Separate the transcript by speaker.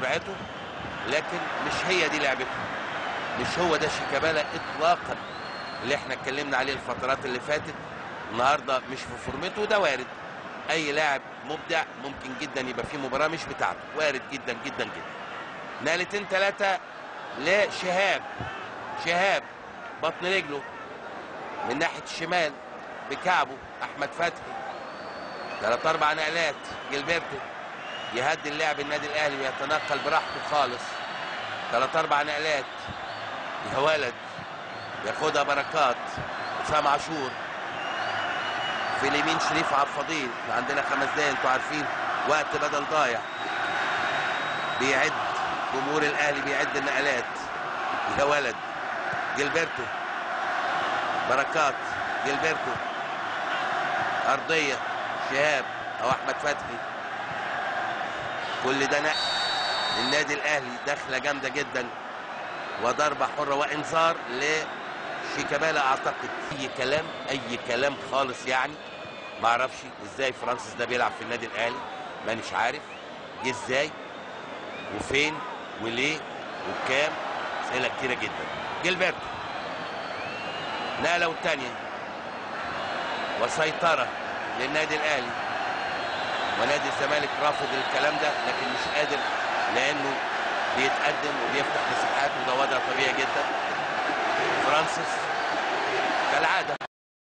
Speaker 1: سرعته، لكن مش هي دي لعبته، مش هو ده شيكابالا اطلاقا اللي احنا اتكلمنا عليه الفترات اللي فاتت. النهارده مش في فورمته، وده وارد. اي لاعب مبدع ممكن جدا يبقى فيه مباراه مش بتاعته، وارد جدا جدا جدا. نقلتين ثلاثه لشهاب، شهاب بطن رجله من ناحيه الشمال بكعبه احمد فتحي، 3-4 نقلات. جilberto يهدي اللاعب النادي الاهلي ويتنقل براحته خالص، 3-4 نقلات. يا ولد ياخدها بركات. حسام عاشور في اليمين، شريف عبد الفضيل. عندنا 5 دقايق، انتوا عارفين وقت بدل ضايع. بيعد جمهور الاهلي، بيعد النقلات. يا ولد جilberto، بركات، جilberto، ارضيه، شهاب او احمد فتحي. كل ده نقل للنادي الاهلي، دخله جامده جدا وضربه حره وانذار لشيكابالا. اعتقد اي كلام، اي كلام خالص يعني. ما اعرفش ازاي فرانسيس ده بيلعب في النادي الاهلي، مانيش عارف جه ازاي وفين وليه وبكام. اسئله كتيره جدا. جilberto نقله والثانيه وسيطره للنادي الاهلي، ونادي الزمالك رافض الكلام ده لكن مش قادر لانه بيتقدم وبيفتح مساحات، وده وضع طبيعي جدا. فرانسيس كالعاده